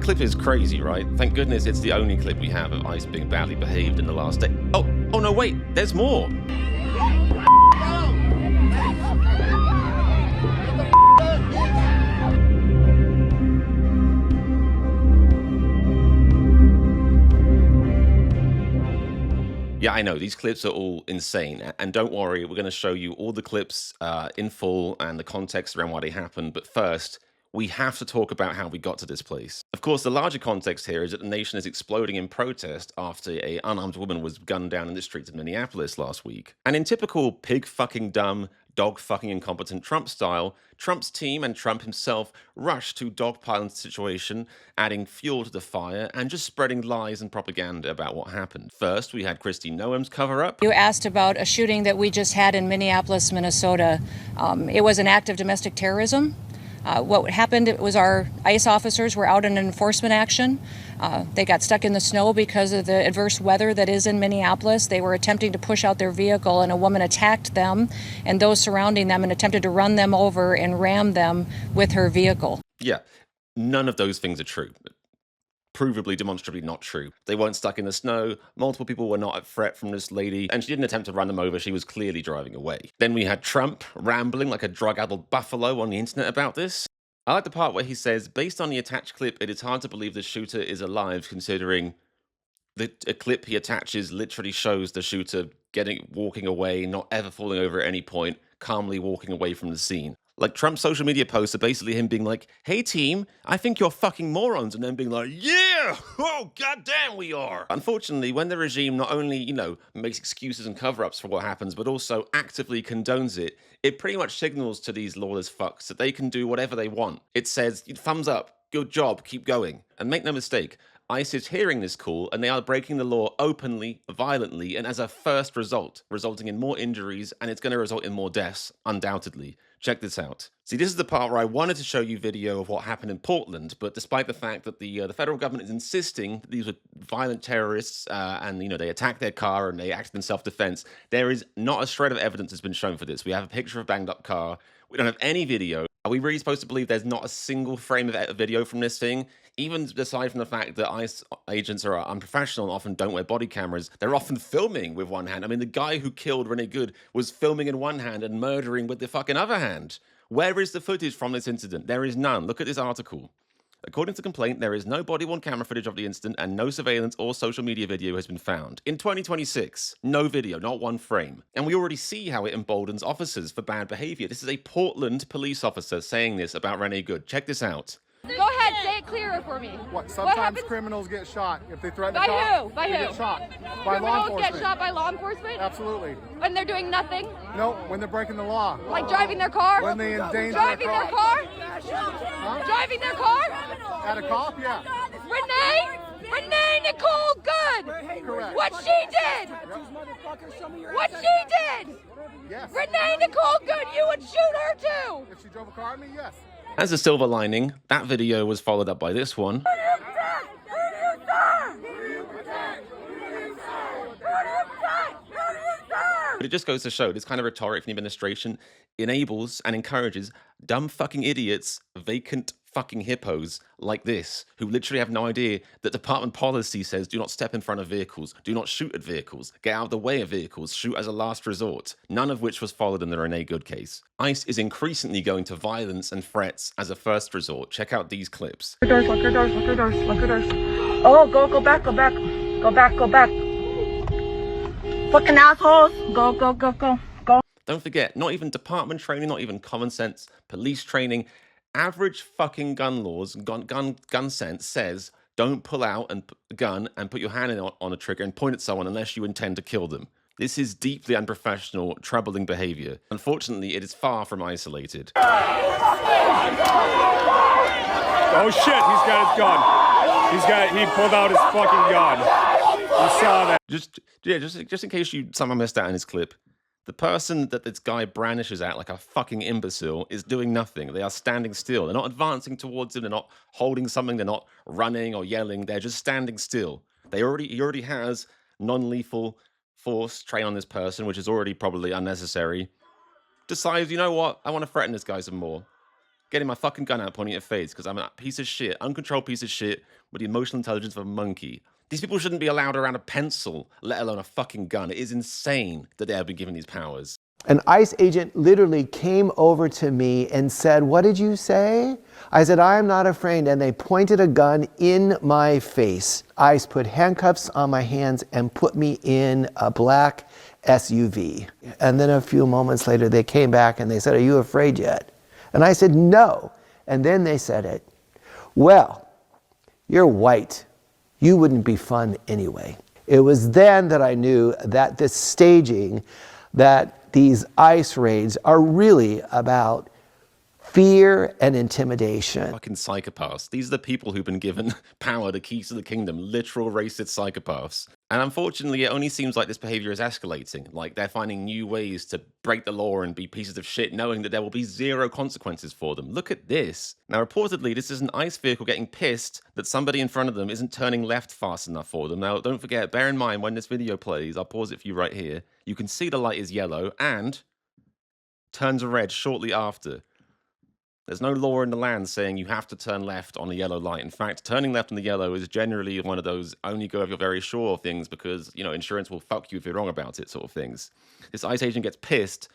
clip is crazy, right? Thank goodness it's the only clip we have of ICE being badly behaved in the last day. Oh no, wait, there's more. Yeah, I know, these clips are all insane. And don't worry, we're going to show you all the clips in full and the context around why they happened. But first, we have to talk about how we got to this place. Of course, the larger context here is that the nation is exploding in protest after an unarmed woman was gunned down in the streets of Minneapolis last week. And in typical pig-fucking dumb, dog-fucking incompetent Trump style, Trump's team and Trump himself rushed to dogpile the situation, adding fuel to the fire and just spreading lies and propaganda about what happened. First, we had Kristi Noem's cover-up. You asked about a shooting that we just had in Minneapolis, Minnesota. It was an act of domestic terrorism. What happened, it was our ICE officers were out in an enforcement action. They got stuck in the snow because of the adverse weather that is in Minneapolis. They were attempting to push out their vehicle, and a woman attacked them and those surrounding them and attempted to run them over and ram them with her vehicle. Yeah, none of those things are true. Provably, demonstrably not true. They weren't stuck in the snow, multiple people were not at threat from this lady, and she didn't attempt to run them over, she was clearly driving away. Then we had Trump rambling like a drug-addled buffalo on the internet about this. I like the part where he says, based on the attached clip, it is hard to believe the shooter is alive, considering a clip he attaches literally shows the shooter walking away, not ever falling over at any point, calmly walking away from the scene. Like, Trump's social media posts are basically him being like, hey team, I think you're fucking morons, and then being like, yeah, oh goddamn we are. Unfortunately, when the regime not only, makes excuses and cover-ups for what happens, but also actively condones it, it pretty much signals to these lawless fucks that they can do whatever they want. It says, thumbs up, good job, keep going. And make no mistake, ICE is hearing this call, and they are breaking the law openly, violently, and as a first result, resulting in more injuries, and it's going to result in more deaths, undoubtedly. Check this out. See, this is the part where I wanted to show you video of what happened in Portland, but despite the fact that the federal government is insisting that these were violent terrorists and, they attacked their car and they acted in self-defense, there is not a shred of evidence that's been shown for this. We have a picture of a banged up car. We don't have any video. Are we really supposed to believe there's not a single frame of video from this thing? Even aside from the fact that ICE agents are unprofessional and often don't wear body cameras, they're often filming with one hand. I mean, the guy who killed Renee Good was filming in one hand and murdering with the fucking other hand. Where is the footage from this incident? There is none. Look at this article. According to the complaint, there is no body-worn camera footage of the incident and no surveillance or social media video has been found. In 2026, no video, not one frame. And we already see how it emboldens officers for bad behavior. This is a Portland police officer saying this about Renee Good. Check this out. Go ahead, say it clearer for me. What? Sometimes criminals get shot if they threaten a cop. By who? By they who? Get shot. By law Criminals enforcement. get shot by law enforcement? Absolutely. When they're doing nothing? No, when they're breaking the law. Like driving their car? When they endanger driving their car? Huh? Driving their car? At a cop? Yeah. Renee Nicole Good! Correct. What she did! What she did! Yes. Renee Nicole Good, you would shoot her too! If she drove a car at me, yes. As a silver lining, that video was followed up by this one. But it just goes to show this kind of rhetoric from the administration enables and encourages dumb fucking idiots, vacant fucking hippos like this, who literally have no idea that department policy says do not step in front of vehicles, do not shoot at vehicles, get out of the way of vehicles, shoot as a last resort, none of which was followed in the Renee Good case. ICE is increasingly going to violence and threats as a first resort. Check out these clips. Lock your doors, lock your doors, lock your doors. Oh, go back. Fucking assholes. Go. Don't forget, not even department training, not even common sense police training. Average fucking gun laws, gun sense says don't pull out a gun and put your hand on a trigger and point at someone unless you intend to kill them. This is deeply unprofessional, troubling behavior. Unfortunately, it is far from isolated. Oh shit, he's got his gun. He pulled out his fucking gun. You saw that. Just in case someone missed out in his clip, the person that this guy brandishes at like a fucking imbecile is doing nothing. They are standing still. They're not advancing towards him. They're not holding something. They're not running or yelling. They're just standing still. He already has non-lethal force trained on this person, which is already probably unnecessary. Decides, you know what? I want to threaten this guy some more. getting my fucking gun out, pointing at your face, because I'm a piece of shit, uncontrolled piece of shit with the emotional intelligence of a monkey. These people shouldn't be allowed around a pencil, let alone a fucking gun. It is insane that they have been given these powers. An ICE agent literally came over to me and said, "What did you say?" I said, "I am not afraid." And they pointed a gun in my face. ICE put handcuffs on my hands and put me in a black SUV. And then a few moments later, they came back and they said, "Are you afraid yet?" And I said, "No." And then they said it. "Well, you're white. You wouldn't be fun anyway." It was then that I knew that this staging, that these ICE raids are really about fear and intimidation. Fucking psychopaths. These are the people who've been given power, the keys to the kingdom, literal racist psychopaths. And unfortunately, it only seems like this behavior is escalating. Like they're finding new ways to break the law and be pieces of shit, knowing that there will be zero consequences for them. Look at this. Now, reportedly, this is an ICE vehicle getting pissed that somebody in front of them isn't turning left fast enough for them. Now, don't forget, bear in mind when this video plays, I'll pause it for you right here. You can see the light is yellow and turns red shortly after. There's no law in the land saying you have to turn left on a yellow light. In fact, turning left on the yellow is generally one of those only go if you're very sure things because, you know, insurance will fuck you if you're wrong about it sort of things. This ICE agent gets pissed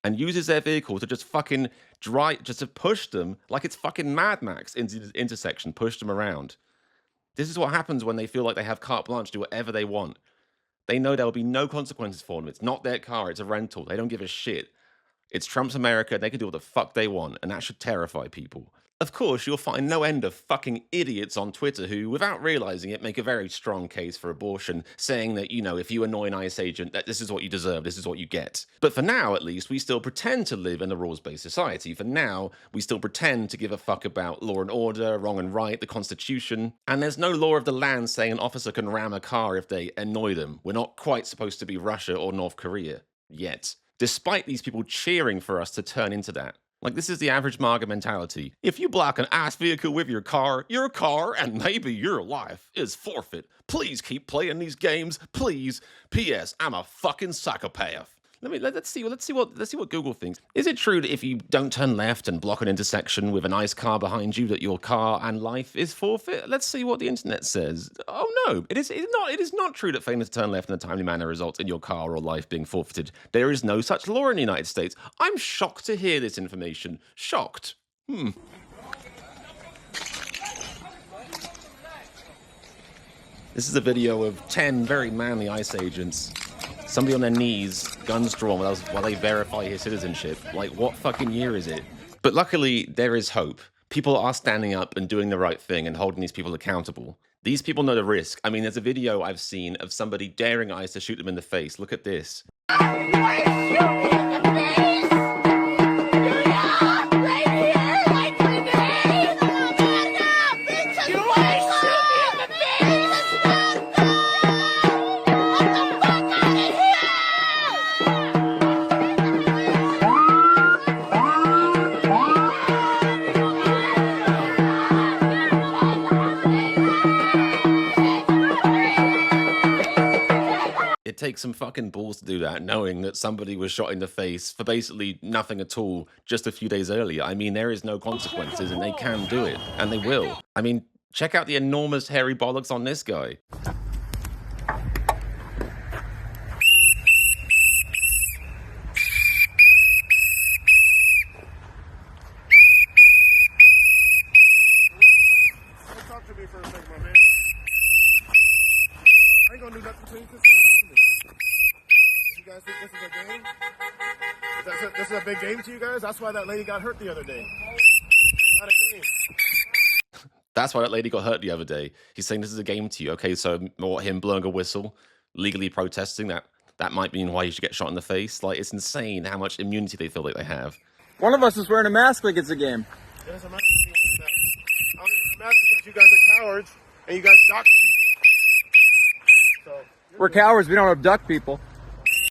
and uses their vehicle to just fucking just to push them like it's fucking Mad Max into the intersection, push them around. This is what happens when they feel like they have carte blanche to do whatever they want. They know there will be no consequences for them. It's not their car, it's a rental. They don't give a shit. It's Trump's America, they can do what the fuck they want, and that should terrify people. Of course, you'll find no end of fucking idiots on Twitter who, without realizing it, make a very strong case for abortion, saying that, you know, if you annoy an ICE agent, that this is what you deserve, this is what you get. But for now, at least, we still pretend to live in a rules-based society. For now, we still pretend to give a fuck about law and order, wrong and right, the Constitution. And there's no law of the land saying an officer can ram a car if they annoy them. We're not quite supposed to be Russia or North Korea. Yet. Despite these people cheering for us to turn into that. Like, this is the average MAGA mentality. If you block an ICE vehicle with your car and maybe your life is forfeit. Please keep playing these games, please. P.S. I'm a fucking psychopath. Let's see what Google thinks. Is it true that if you don't turn left and block an intersection with an ICE car behind you, that your car and life is forfeit? Let's see what the internet says. Oh no, it is not true that failing to turn left in a timely manner results in your car or life being forfeited. There is no such law in the United States. I'm shocked to hear this information. Shocked. This is a video of 10 very manly ICE agents. Somebody on their knees, guns drawn, while they verify his citizenship. Like, what fucking year is it? But luckily, there is hope. People are standing up and doing the right thing and holding these people accountable. These people know the risk. I mean, there's a video I've seen of somebody daring ICE to shoot them in the face. Look at this. It takes some fucking balls to do that, knowing that somebody was shot in the face for basically nothing at all just a few days earlier. I mean, there is no consequences, and they can do it, and they will. I mean, check out the enormous hairy bollocks on this guy. Talk to me for a second, my man. I ain't gonna do nothing to you. You guys think this is a game? This is a big game to you guys? That's why that lady got hurt the other day. It's not a game. That's why that lady got hurt the other day. He's saying this is a game to you. Okay, so him blowing a whistle, legally protesting, that might mean why he should get shot in the face. Like, it's insane how much immunity they feel like they have. One of us is wearing a mask like it's a game. It doesn't matter if you wear a mask. I'm wearing a mask because you guys are cowards and you guys dox people. So, We're cowards, we don't abduct people.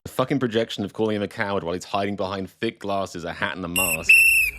The fucking projection of calling him a coward while he's hiding behind thick glasses, a hat, and a mask.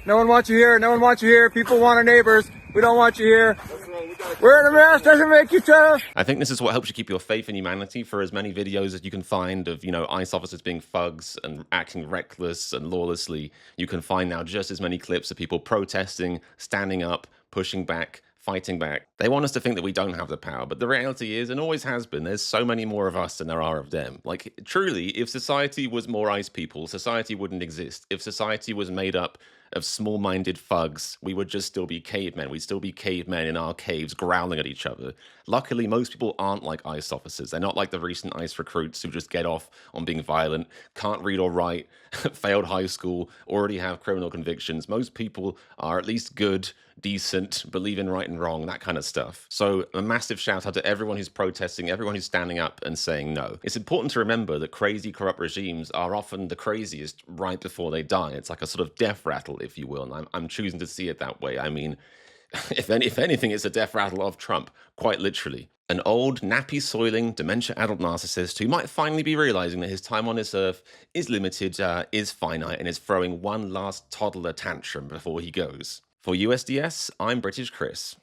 No one wants you here, no one wants you here. People want our neighbors. We don't want you here. we gotta Wearing a mask doesn't make you tough. I think this is what helps you keep your faith in humanity. For as many videos as you can find of, ICE officers being thugs and acting reckless and lawlessly, you can find now just as many clips of people protesting, standing up, pushing back, fighting back. They want us to think that we don't have the power, but the reality is, and always has been, there's so many more of us than there are of them. Like, truly, if society was more ICE people, society wouldn't exist. If society was made up of small-minded thugs, we would just still be cavemen. We'd still be cavemen in our caves growling at each other. Luckily, most people aren't like ICE officers. They're not like the recent ICE recruits who just get off on being violent, can't read or write, failed high school, already have criminal convictions. Most people are at least good, decent, believe in right and wrong, that kind of stuff. So a massive shout out to everyone who's protesting, everyone who's standing up and saying no. It's important to remember that crazy, corrupt regimes are often the craziest right before they die. It's like a sort of death rattle, if you will, and I'm choosing to see it that way. I mean, if anything, it's a death rattle of Trump, quite literally. An old, nappy-soiling, dementia-addled narcissist who might finally be realizing that his time on this earth is limited, is finite, and is throwing one last toddler tantrum before he goes. For USDS, I'm British Chris.